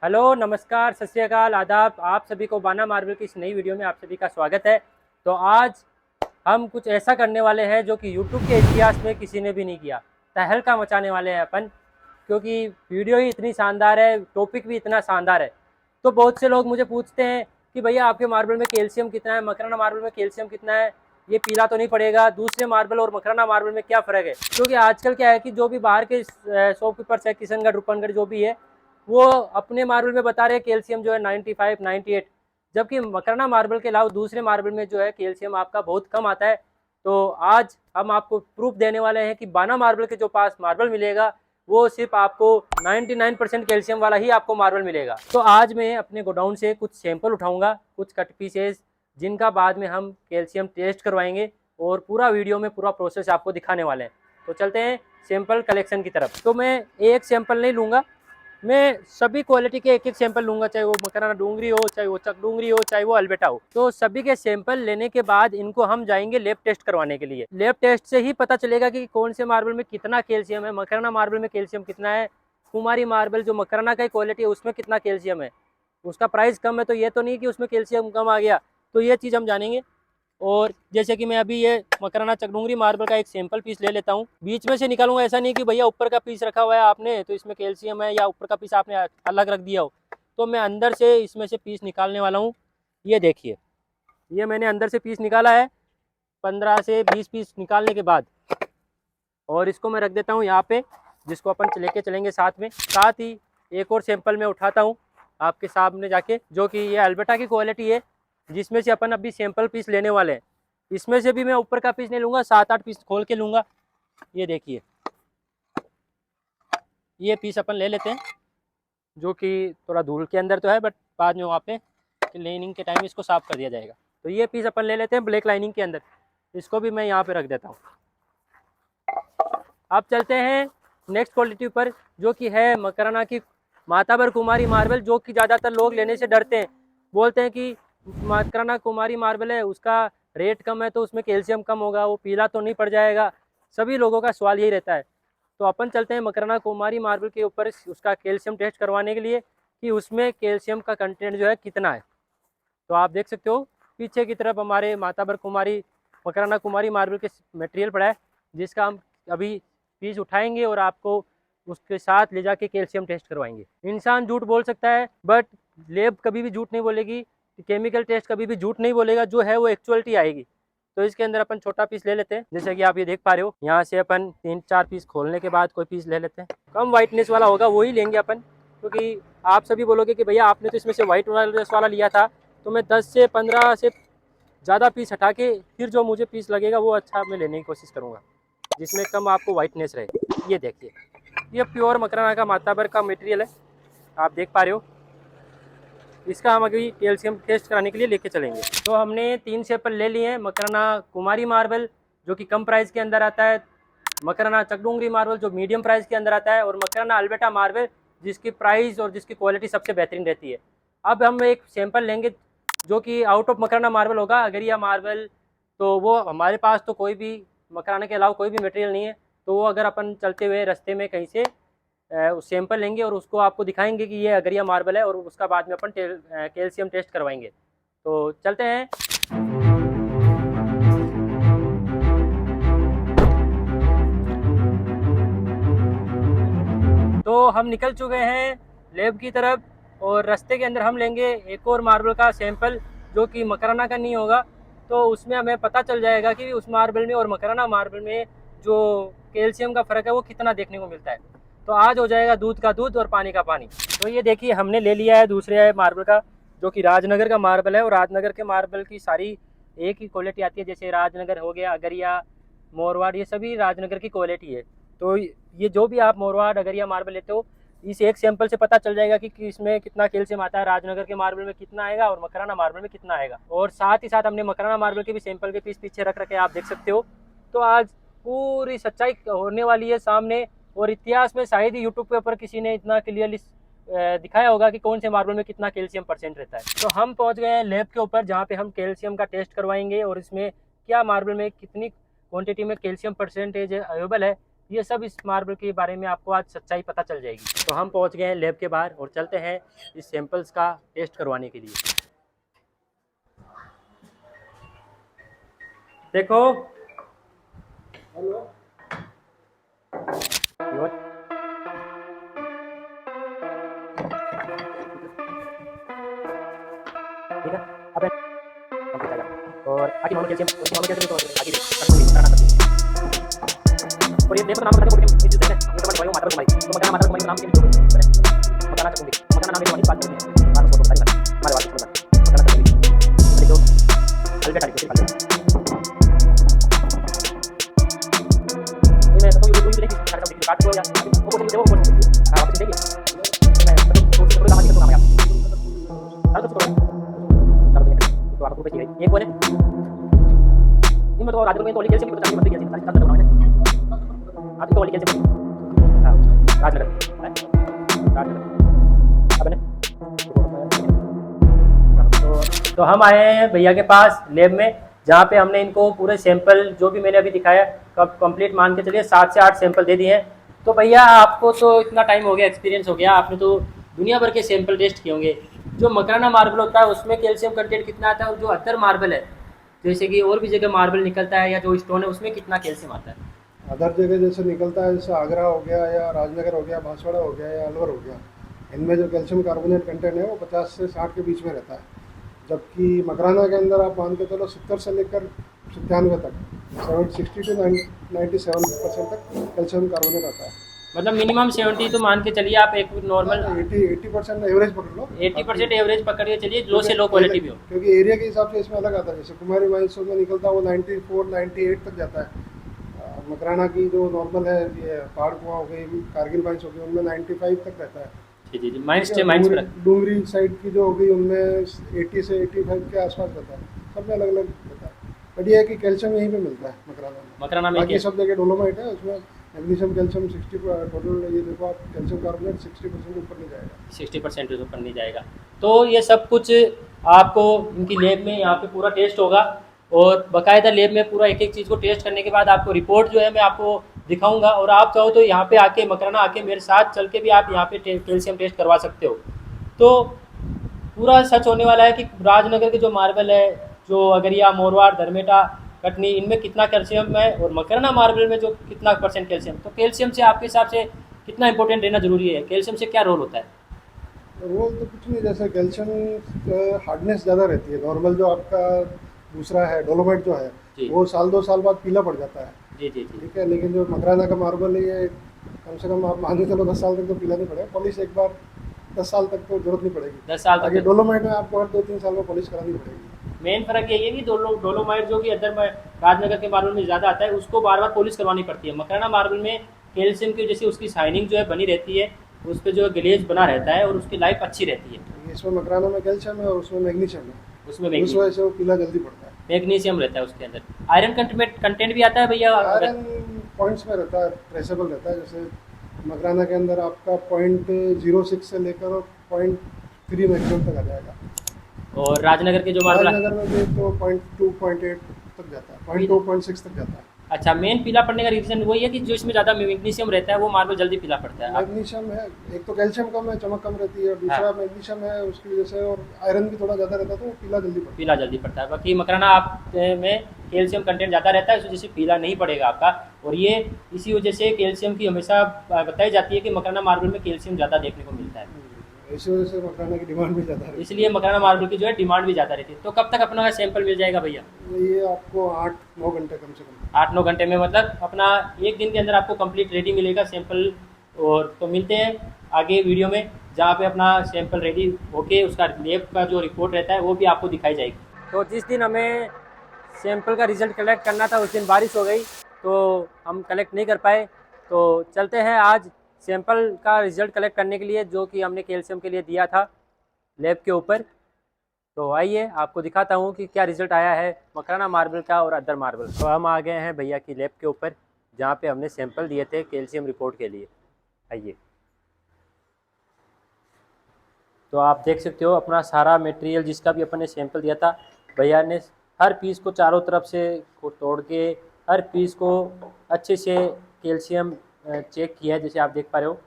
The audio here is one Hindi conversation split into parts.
हेलो, नमस्कार, सत श्री अकाल, आदाब। आप सभी को बाना मार्बल की इस नई वीडियो में आप सभी का स्वागत है। तो आज हम कुछ ऐसा करने वाले हैं जो कि यूट्यूब के इतिहास में किसी ने भी नहीं किया। तहलका मचाने वाले हैं अपन, क्योंकि वीडियो ही इतनी शानदार है, टॉपिक भी इतना शानदार है। तो बहुत से लोग मुझे पूछते हैं कि भैया आपके मार्बल में कैल्शियम कितना है, मकराना मार्बल में कैल्शियम कितना है, ये पीला तो नहीं पड़ेगा, दूसरे मार्बल और मकराना मार्बल में क्या फ़र्क है। क्योंकि आजकल क्या है कि जो भी बाहर के शॉपकीपर्स है, किशनगढ़, रूपनगढ़ जो भी है, वो अपने मार्बल में बता रहे हैं कैल्शियम जो है 95, 98, जबकि मकराना मार्बल के अलावा दूसरे मार्बल में जो है कैल्शियम आपका बहुत कम आता है। तो आज हम आपको प्रूफ देने वाले हैं कि बाना मार्बल के जो पास मार्बल मिलेगा वो सिर्फ आपको 99% कैल्शियम वाला ही आपको मार्बल मिलेगा। तो आज मैं अपने गोडाउन से कुछ सैंपल उठाऊंगा, कुछ कट पीसेस, जिनका बाद में हम कैल्शियम टेस्ट करवाएंगे और पूरा वीडियो में पूरा प्रोसेस आपको दिखाने वाले हैं। तो चलते हैं सैंपल कलेक्शन की तरफ। तो मैं एक सैंपल नहीं लूँगा, मैं सभी क्वालिटी के एक एक सैंपल लूंगा, चाहे वो मकराना डूंगरी हो, चाहे वो चक डूंगरी हो, चाहे वो अल्बेटा हो। तो सभी के सैंपल लेने के बाद इनको हम जाएंगे लैब टेस्ट करवाने के लिए। लैब टेस्ट से ही पता चलेगा कि कौन से मार्बल में कितना कैल्शियम है, मकराना मार्बल में कैल्शियम कितना है, कुमारी मार्बल जो मकराना का क्वालिटी है उसमें कितना कैल्शियम है। उसका प्राइस कम है तो ये तो नहीं कि उसमें कैल्शियम कम आ गया, तो ये चीज़ हम जानेंगे। और जैसे कि मैं अभी ये मकराना चकडूंगरी मार्बल का एक सैंपल पीस ले लेता हूँ, बीच में से निकालूंगा। ऐसा नहीं कि भैया ऊपर का पीस रखा हुआ है आपने तो इसमें कैल्शियम है, या ऊपर का पीस आपने अलग रख दिया हो। तो मैं अंदर से इसमें से पीस निकालने वाला हूँ। ये देखिए, ये मैंने अंदर से पीस निकाला है 15 से 20 पीस निकालने के बाद, और इसको मैं रख देता हूँ यहाँ पे, जिसको अपन लेके चलेंगे साथ में। साथ ही एक और सैंपल मैं उठाता हूँ आपके सामने जाके, जो कि ये अल्बर्टा की क्वालिटी है, जिसमें से अपन अभी सैंपल पीस लेने वाले हैं। इसमें से भी मैं ऊपर का पीस नहीं लूँगा, 7-8 पीस खोल के लूँगा। ये देखिए, ये पीस अपन ले लेते हैं, जो कि थोड़ा धूल के अंदर तो है, बट बाद में वहाँ पे क्लीनिंग के टाइम इसको साफ़ कर दिया जाएगा। तो ये पीस अपन ले लेते हैं ब्लैक लाइनिंग के अंदर, इसको भी मैं यहाँ पे रख देता हूँ। अब चलते हैं नेक्स्ट क्वालिटी पर, जो कि है मकराना की माताबर कुमारी मार्बल, जो कि ज़्यादातर लोग लेने से डरते हैं। बोलते हैं कि मकराना कुमारी मार्बल है, उसका रेट कम है तो उसमें कैल्शियम कम होगा, वो पीला तो नहीं पड़ जाएगा। सभी लोगों का सवाल यही रहता है। तो अपन चलते हैं मकराना कुमारी मार्बल के ऊपर उसका कैल्शियम टेस्ट करवाने के लिए, कि उसमें कैल्शियम का कंटेंट जो है कितना है। तो आप देख सकते हो पीछे की तरफ हमारे माताबर कुमारी मकराना कुमारी मार्बल के मटेरियल पड़ा है, जिसका हम अभी पीस उठाएंगे और आपको उसके साथ ले जाके कैल्शियम टेस्ट करवाएंगे। इंसान झूठ बोल सकता है, बट लैब कभी भी झूठ नहीं बोलेगी, केमिकल टेस्ट कभी भी झूठ नहीं बोलेगा, जो है वो एक्चुअलिटी आएगी। तो इसके अंदर अपन छोटा पीस ले लेते हैं, जैसे कि आप ये देख पा रहे हो। यहाँ से अपन 3-4 पीस खोलने के बाद कोई पीस ले लेते हैं, कम वाइटनेस वाला होगा वही लेंगे अपन, क्योंकि आप सभी बोलोगे कि भैया आपने तो इसमें से वाइट वाला लिया था। तो मैं 10 से 15 से ज़्यादा पीस हटा के फिर जो मुझे पीस लगेगा वो अच्छा मैं लेने की कोशिश करूँगा, जिसमें कम आपको वाइटनेस रहे। ये देखिए, ये प्योर मकराना का माताबर का मटेरियल है, आप देख पा रहे हो। इसका हम अभी कैल्शियम टेस्ट कराने के लिए लेके चलेंगे। तो हमने 3 सैंपल ले लिए हैं। मकराना कुमारी मार्बल जो कि कम प्राइस के अंदर आता है, मकराना चकडूंगरी मार्बल जो मीडियम प्राइस के अंदर आता है, और मकराना अल्बर्टा मार्बल जिसकी प्राइस और जिसकी क्वालिटी सबसे बेहतरीन रहती है। अब हम एक सैंपल लेंगे जो कि आउट ऑफ मकराना मार्बल होगा, अगरिया मार्बल। तो वो हमारे पास तो कोई भी मकराना के अलावा कोई भी मटेरियल नहीं है। तो वो अगर अपन चलते हुए रास्ते में कहीं से सैंपल लेंगे और उसको आपको दिखाएंगे कि ये अगरिया मार्बल है, और उसका बाद में अपन कैल्शियम टेस्ट करवाएंगे। तो चलते हैं। तो हम निकल चुके हैं लैब की तरफ, और रास्ते के अंदर हम लेंगे एक और मार्बल का सैंपल, जो कि मकराना का नहीं होगा। तो उसमें हमें पता चल जाएगा कि उस मार्बल में और मकराना मार्बल में जो कैल्शियम का फ़र्क है वो कितना देखने को मिलता है। तो आज हो जाएगा दूध का दूध और पानी का पानी। तो ये देखिए, हमने ले लिया है दूसरे मार्बल का, जो कि राजनगर का मार्बल है। और राजनगर के मार्बल की सारी एक ही क्वालिटी आती है, जैसे राजनगर हो गया, अगरिया, मोरवाड़, ये सभी राजनगर की क्वालिटी है। तो ये जो भी आप मोरवाड़ अगरिया मार्बल लेते हो, इस एक सैंपल से पता चल जाएगा कि इसमें कितना कैल्शियम आता है, राजनगर के मार्बल में कितना आएगा और मकराना मार्बल में कितना आएगा। और साथ ही साथ हमने मकराना मार्बल के भी सैंपल के पीस पीछे रख रखे आप देख सकते हो। तो आज पूरी सच्चाई होने वाली है सामने, और इतिहास में शायद ही यूट्यूब के ऊपर किसी ने इतना क्लियरली दिखाया होगा कि कौन से मार्बल में कितना कैल्शियम परसेंट रहता है। तो हम पहुंच गए हैं लैब के ऊपर, जहाँ पे हम कैल्शियम का टेस्ट करवाएंगे और इसमें क्या मार्बल में कितनी क्वांटिटी में कैल्शियम परसेंटेज अवेलेबल है, ये सब इस मार्बल के बारे में आपको आज सच्चाई पता चल जाएगी। तो हम पहुंच गए हैं लैब के बाहर और चलते हैं इस सैंपल्स का टेस्ट करवाने के लिए। देखो ठीक है, अब और आगे नॉर्मल कैल्शियम तो आगे और ये देखो नाम बताने को ये चीज है ये तो मैं मात्रा तुम्हारी तो मकान मात्रा तुम्हारी नाम के लिए मकान चुंगी मकान नाम के बात करनी बात को बताइए हमारे बात सुनना मकान चुंगी जो अलग टाइप के मैं तो ये कोई देखिए सारा काम काट को या वो कुछ देखो वो हां वापस देखिए मैं तो थोड़ा काम किया तो काम आया हर तो आपको पे चाहिए एक बोले इनमें तो राजू में तो कैल्शियम की बताइए कैल्शियम का खत्म होना है आप तो कैल्शियम हां राजनगर अब ने तो हम आए हैं भैया के पास लैब में, जहाँ पे हमने इनको पूरे सैंपल जो भी मैंने अभी दिखाया कब कंप्लीट मान के चलिए 7 से 8 सैंपल दे दिए हैं। तो भैया आपको तो इतना टाइम हो गया, एक्सपीरियंस हो गया, आपने तो दुनिया भर के सैंपल टेस्ट किए होंगे। जो मकराना मार्बल होता है उसमें कैल्शियम कंटेंट कितना आता है, और जो अदर मार्बल है जैसे कि और भी जगह मार्बल निकलता है या जो स्टोन है उसमें कितना कैल्शियम आता है? अदर जगह जैसे निकलता है, जैसे आगरा हो गया या राजनगर हो गया, बांसवाड़ा हो गया या अलवर हो गया, इनमें जो कैल्शियम कार्बोनेट कंटेंट है वो 50 से 60 के बीच में रहता है। जबकि मकराना के अंदर आप मान के चलो 70 से लेकर 97 तक 60 टू 97% तक कैल्शियम कार्बोनेट आता है। मतलब मिनिमम 70 तो मान के चलिए आप, एक नॉर्मल 80% एवरेज पकड़ लो, 80% एवरेज पकड़ के चलिए, लो से लो क्वालिटी भी हो, क्योंकि एरिया के हिसाब से इसमें अलग आता है। जैसे कुमारी माइंस में निकलता है वो 94 98 तक जाता है। मकराना की जो नॉर्मल है ये पहाड़ कुआं हो गई, कारगिल माइंस हो गई, उनमें 95 तक रहता है। जी जी माइंस से माइंस पर डूंगरी साइड की जो होगी उनमें 80 से 85 के आसपास रहता है। सब में अलग अलग रहता है, बट ये है कि कैल्शियम यहीं पे मिलता है मकराना में। बाकी सब जगह डोलोमाइट है, उसमें मैग्नीशियम कैल्शियम 60 टोटल, ये देखो आप कैल्शियम कार्बोनेट 60% ऊपर नहीं जाएगा, 60% ऊपर नहीं जाएगा। तो ये सब कुछ आपको इनकी लैब में यहाँ पे पूरा टेस्ट होगा, और बाकायदा लैब में पूरा एक एक चीज़ को टेस्ट करने के बाद आपको रिपोर्ट जो है मैं आपको दिखाऊंगा। और आप चाहो तो यहाँ पे आके मकराना आके मेरे साथ चल के भी आप यहाँ पे कैल्शियम टेस्ट करवा सकते हो। तो पूरा सच होने वाला है कि राजनगर के जो मार्बल है, जो अगरिया, मोरवाड़, धर्मेटा, कटनी, इनमें कितना कैल्शियम है, और मकराना मार्बल में जो कितना % कैल्शियम। तो कैल्शियम से आपके हिसाब से कितना इंपॉर्टेंट रहना जरूरी है? कैल्शियम से क्या रोल होता है? रोल तो कुछ नहीं, जैसे कैल्शियम हार्डनेस ज़्यादा रहती है। नॉर्मल जो आपका दूसरा है डोलोमाइट जो है वो साल 2 साल बाद पीला पड़ जाता है, जी जी जी, ठीक है। लेकिन जो मकराना का मार्बल है ये कम से कम आप मान के चलो 10 साल तक तो पीला नहीं पड़ेगा। पॉलिश एक बार 10 साल तक तो जरूरत नहीं पड़ेगी, 10 साल तक। डोलोमाइट में आपको हर 2-3 साल में पॉलिश करानी पड़ेगी। मेन फर्क यही है कि डोलोमाइट जो कि अदर राजनगर के मार्बल में ज़्यादा आता है, उसको बार बार पॉलिश करवानी पड़ती है। मकराना मार्बल में कैल्शियम की जैसे उसकी शाइनिंग जो है बनी रहती है, उस पर जो ग्लेज बना रहता है और उसकी लाइफ अच्छी रहती है। इसमें मकराना में कैल्शियम है और उसमें मैग्नीशियम है, उसमें उस वजह से वो पीला जल्दी पड़ता है। मैग्नीशियम रहता है उसके अंदर। आयरन कंटेंट भी आता है भैया? आयरन पॉइंट्स में रहता है, ट्रेसेबल रहता है। जैसे मकराना के अंदर आपका 0.06 से लेकर 0.3 मैक्सिमम तक आ जाएगा, और राजनगर के जो मार्बल, राजनगर में भी तो 0.2 0.8 तक जाता है, 0.2 0.6 तक जाता है। अच्छा, मेन पीला पड़ने का रीजन वही है कि जो इसमें ज़्यादा मैग्नीशियम रहता है वो मार्बल जल्दी पीला पड़ता है। मैग्नीशियम है, एक तो कैल्शियम कम है, चमक कम रहती है, और दूसरा मैग्नीशियम है उसकी वजह से, और आयरन भी थोड़ा ज़्यादा रहता है तो पीला जल्दी पड़ता है। बाकी मकराना आप में कैल्शियम कंटेंट ज़्यादा रहता है, इस वजह से पीला नहीं पड़ेगा आपका। और ये इसी वजह से कैल्शियम की हमेशा बताई जाती है कि मकराना मार्बल में कैल्शियम ज़्यादा देखने को मिलता है, इसी वजह से मकराना की डिमांड भी ज़्यादा है, इसलिए मकराना मार्बल की जो है डिमांड भी ज़्यादा रहती है। तो कब तक अपना सैंपल मिल जाएगा भैया? ये आपको 8-9 घंटे कम से कम, 8-9 घंटे में, मतलब अपना एक दिन के अंदर आपको कंप्लीट रेडी मिलेगा सैंपल। और तो मिलते हैं आगे वीडियो में, जहाँ पे अपना सैंपल रेडी होके उसका लैब का जो रिपोर्ट रहता है वो भी आपको दिखाई जाएगी। तो जिस दिन हमें सैंपल का रिज़ल्ट कलेक्ट करना था उस दिन बारिश हो गई, तो हम कलेक्ट नहीं कर पाए। तो चलते हैं आज सैंपल का रिज़ल्ट कलेक्ट करने के लिए, जो कि हमने कैल्शियम के लिए दिया था लैब के ऊपर। तो आइए आपको दिखाता हूँ कि क्या रिज़ल्ट आया है मकराना मार्बल का और अदर मार्बल। तो हम आ गए हैं भैया की लैब के ऊपर, जहाँ पे हमने सैंपल दिए थे कैल्शियम रिपोर्ट के लिए। आइए, तो आप देख सकते हो अपना सारा मटेरियल जिसका भी अपन ने सैंपल दिया था, भैया ने हर पीस को चारों तरफ से तोड़ के हर पीस को अच्छे से कैल्शियम चेक किया है, जैसे आप देख पा रहे हो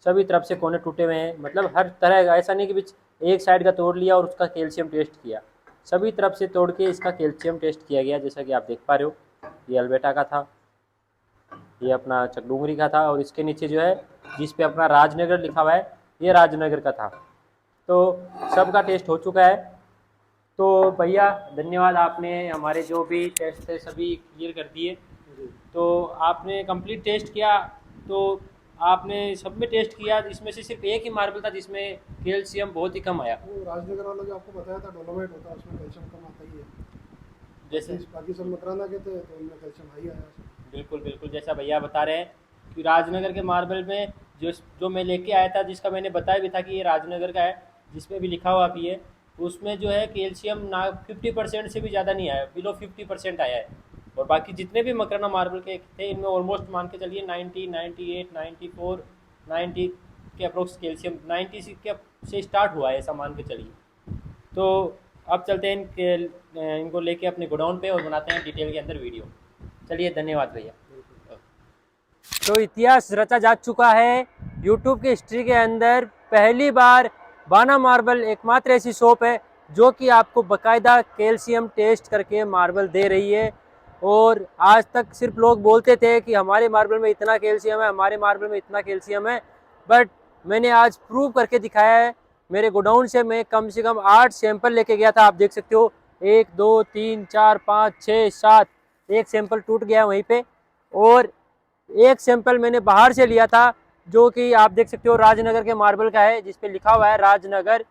सभी तरफ से कोने टूटे हुए हैं, मतलब हर तरह का, ऐसा नहीं कि बीच एक साइड का तोड़ लिया और उसका कैल्शियम टेस्ट किया, सभी तरफ से तोड़ के इसका कैल्शियम टेस्ट किया गया। जैसा कि आप देख पा रहे हो ये अल्बेटा का था, ये अपना चकडूंगरी का था, और इसके नीचे जो है जिस पे अपना राजनगर लिखा हुआ है ये राजनगर का था। तो सबका टेस्ट हो चुका है। तो भैया धन्यवाद, आपने हमारे जो भी टेस्ट थे सभी क्लियर कर दिए। तो आपने कंप्लीट टेस्ट किया, तो आपने सब में टेस्ट किया, इसमें से सिर्फ एक ही मार्बल था जिसमें कैल्शियम बहुत ही कम आया। वो राजनगर वाला जो आपको बताया था डोलोमाइट होता है, उसमें कैल्शियम कम आता ही है। जैसे बाकी सब मकराना के थे तो उनमें कैल्शियम हाई आया। बिल्कुल बिल्कुल, जैसा भैया बता रहे हैं कि राजनगर के मार्बल में जो मैं लेके आया था, जिसका मैंने बताया भी था कि ये राजनगर का है, जिसमें भी लिखा हुआ भी है, उसमें जो है कैल्शियम ना 50% से भी ज़्यादा नहीं आया, बिलो 50% आया है। और बाकी जितने भी मकराना मार्बल के थे इनमें ऑलमोस्ट मान के चलिए 90, 98, 94, 90 के अप्रोक्स कैल्शियम, 90 से स्टार्ट हुआ है ऐसा मान के चलिए। तो अब चलते हैं इनको लेके अपने गोडाउन पे और बनाते हैं डिटेल के अंदर वीडियो। चलिए धन्यवाद भैया। तो इतिहास रचा जा चुका है यूट्यूब की हिस्ट्री के अंदर। पहली बार बाना मार्बल एकमात्र ऐसी शॉप है जो कि आपको बकायदा कैल्शियम टेस्ट करके मार्बल दे रही है। और आज तक सिर्फ लोग बोलते थे कि हमारे मार्बल में इतना कैल्शियम है, हमारे मार्बल में इतना कैल्शियम है, बट मैंने आज प्रूव करके दिखाया है। मेरे गोडाउन से कम 8 सैंपल लेके गया था, आप देख सकते हो 1 2 3 4 5 6 7, एक सैंपल टूट गया वहीं पे, और एक सैंपल मैंने बाहर से लिया था जो कि आप देख सकते हो राजनगर के मार्बल का है, जिस पे लिखा हुआ है राजनगर,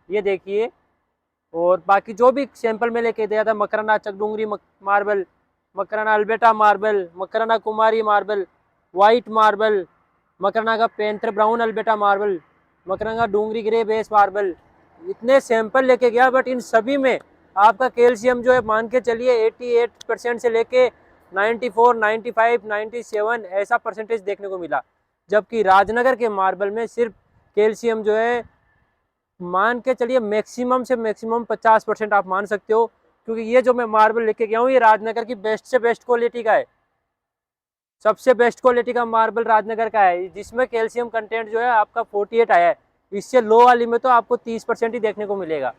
ये देखिए। और बाकी जो भी सैंपल में लेके दिया था, Makrana Chakdungri marble, Makrana Albeta marble, Makrana Kumari marble, white marble, Makrana का panther brown Albeta marble, Makrana का डूंगरी ग्रे बेस मार्बल, इतने सैंपल लेके गया, बट इन सभी में आपका कैल्शियम जो है मान के चलिए 88% से लेके 94, 95, 97 ऐसा परसेंटेज देखने को मिला। जबकि राजनगर के मार्बल में सिर्फ कैल्शियम जो है मान के चलिए मैक्सिमम से मैक्सिमम 50% आप मान सकते हो, क्योंकि ये जो मैं मार्बल लेके गया हूँ ये राजनगर की बेस्ट से बेस्ट क्वालिटी का है, सबसे बेस्ट क्वालिटी का मार्बल राजनगर का है, जिसमें कैल्शियम कंटेंट जो है आपका 48 आया है। इससे लो वाली में तो आपको 30% ही देखने को मिलेगा।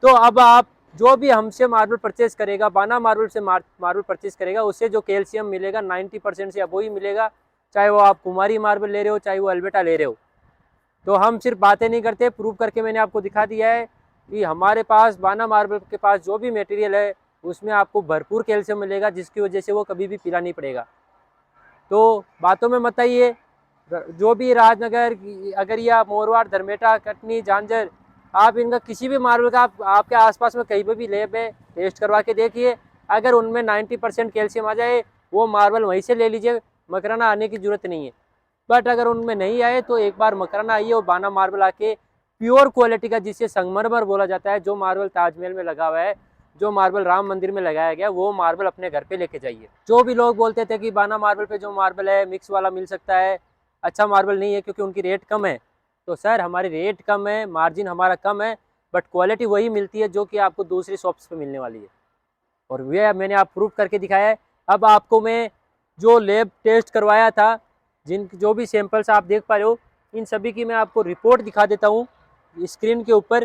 तो अब आप जो भी हमसे मार्बल परचेज करेगा, बाना मार्बल से मार्बल परचेज करेगा, उससे जो कैल्शियम मिलेगा 90% से अब ही मिलेगा, चाहे वो आप कुमारी मार्बल ले रहे हो, चाहे वो अल्बेटा ले रहे हो। तो हम सिर्फ बातें नहीं करते, प्रूव करके मैंने आपको दिखा दिया है कि हमारे पास बाना मार्बल के पास जो भी मटेरियल है उसमें आपको भरपूर कैल्शियम मिलेगा, जिसकी वजह से वो कभी भी पीला नहीं पड़ेगा। तो बातों में मत आइए, जो भी राजनगर, अगरिया, मोरवाड़, धर्मेटा, कटनी, झांझर, आप इनका किसी भी मार्बल का आपके आसपास में कहीं पर भी लैब है, टेस्ट करवा के देखिए। अगर उनमें 90% कैल्शियम आ जाए वो मार्बल वहीं से ले लीजिए, मकराना आने की ज़रूरत नहीं है। बट अगर उनमें नहीं आए तो एक बार मकराना आइए और बाना मार्बल आके प्योर क्वालिटी का, जिसे संगमरमर बोला जाता है, जो मार्बल ताजमहल में लगा हुआ है, जो मार्बल राम मंदिर में लगाया गया, वो मार्बल अपने घर पे लेके जाइए। जो भी लोग बोलते थे कि बाना मार्बल पे जो मार्बल है मिक्स वाला मिल सकता है, अच्छा मार्बल नहीं है क्योंकि उनकी रेट कम है, तो सर हमारी रेट कम है, मार्जिन हमारा कम है, बट क्वालिटी वही मिलती है जो कि आपको दूसरी शॉप्स पे मिलने वाली है, और वह मैंने आप प्रूव करके दिखाया है। अब आपको मैं जो लैब टेस्ट करवाया था, जो भी सैंपल्स आप देख पा रहे हो, इन सभी की मैं आपको रिपोर्ट दिखा देता हूँ स्क्रीन के ऊपर।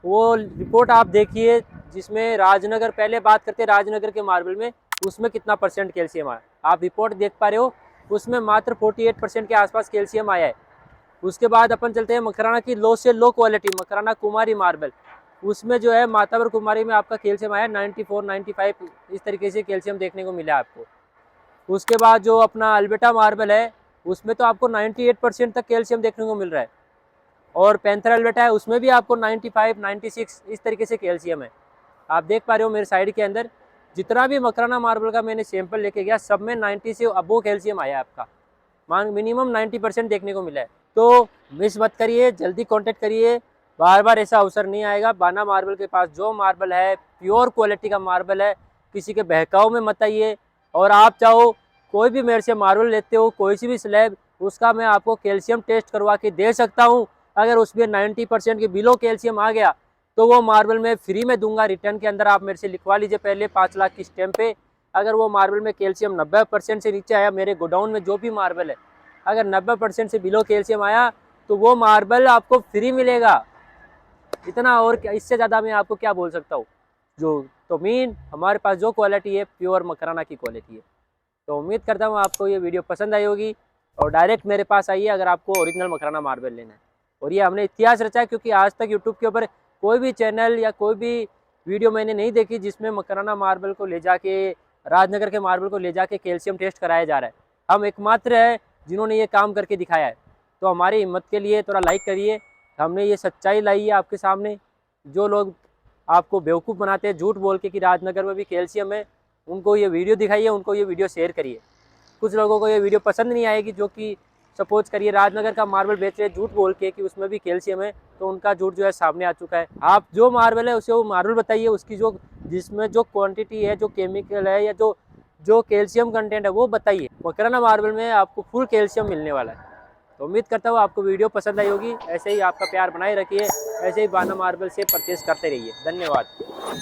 वो रिपोर्ट आप देखिए, जिसमें राजनगर, पहले बात करते हैं राजनगर के मार्बल में, उसमें कितना % कैल्शियम आया, आप रिपोर्ट देख पा रहे हो, उसमें मात्र 48% के आसपास कैल्शियम आया है। उसके बाद अपन चलते हैं मकराना की लो से low quality, Makrana Kumari marble, उसमें जो है मातावर कुमारी में आपका कैल्शियम आया 94, 95, इस तरीके से कैल्शियम देखने को मिला आपको। उसके बाद जो अपना अल्बेटा मार्बल है उसमें तो आपको 98% तक कैल्शियम देखने को मिल रहा है, और पेंथर अल्बेटा है उसमें भी आपको 95, 96 इस तरीके से कैल्शियम है। आप देख पा रहे हो मेरे साइड के अंदर जितना भी मकराना मार्बल का मैंने सैंपल लेके गया, सब में 90 से अबो कैल्शियम आया है आपका, मिनिमम 90% देखने को मिला है। तो मिस मत करिए, जल्दी कॉन्टेक्ट करिए, बार बार ऐसा अवसर नहीं आएगा। बाना मार्बल के पास जो मार्बल है प्योर क्वालिटी का मार्बल है, किसी के बहकाव में मत आइए। और आप चाहो कोई भी मेरे से मार्बल लेते हो, कोई सी भी स्लैब, उसका मैं आपको कैल्शियम टेस्ट करवा के दे सकता हूँ। अगर उसमें 90% के बिलो कैल्शियम आ गया तो वो मार्बल मैं फ्री में दूंगा, रिटर्न के अंदर आप मेरे से लिखवा लीजिए पहले 5 लाख की स्टैम्प पे। अगर वो मार्बल में कैल्शियम 90% से नीचे आया, मेरे गोडाउन में जो भी मार्बल है अगर 90% से बिलो कैल्शियम आया तो वो मार्बल आपको फ्री मिलेगा। इतना और क्या, इससे ज़्यादा मैं आपको क्या बोल सकता हूँ। जो तो मीन हमारे पास जो क्वालिटी है प्योर मकराना की क्वालिटी है। तो उम्मीद करता हूँ आपको ये वीडियो पसंद आई होगी और डायरेक्ट मेरे पास आइए अगर आपको ओरिजिनल मकराना मार्बल लेना है। और ये हमने इतिहास रचा है, क्योंकि आज तक यूट्यूब के ऊपर कोई भी चैनल या कोई भी वीडियो मैंने नहीं देखी जिसमें मकराना मार्बल को ले जाके, राजनगर के मार्बल को ले जाके कैल्शियम टेस्ट कराया जा रहा है। हम एकमात्र है जिन्होंने ये काम करके दिखाया है। तो हमारी हिम्मत के लिए थोड़ा लाइक करिए। हमने ये सच्चाई लाई है आपके सामने। जो लोग आपको बेवकूफ़ बनाते हैं झूठ बोल के कि राजनगर में भी कैल्शियम है, उनको ये वीडियो दिखाइए, उनको ये वीडियो शेयर करिए। कुछ लोगों को ये वीडियो पसंद नहीं आएगी, जो कि सपोज करिए राजनगर का मार्बल बेच रहे हैं झूठ बोल के कि उसमें भी कैल्शियम है, तो उनका झूठ जो है सामने आ चुका है। आप जो मार्बल है उसे वो मार्बल बताइए, उसकी जो जिसमें जो क्वांटिटी है, जो केमिकल है या जो जो कैल्शियम कंटेंट है वो बताइए। मकराना मार्बल में आपको फुल कैल्शियम मिलने वाला है। तो उम्मीद करता हूँ आपको वीडियो पसंद आई होगी। ऐसे ही आपका प्यार बनाए रखिए, ऐसे ही बाना मार्बल से परचेज करते रहिए। धन्यवाद।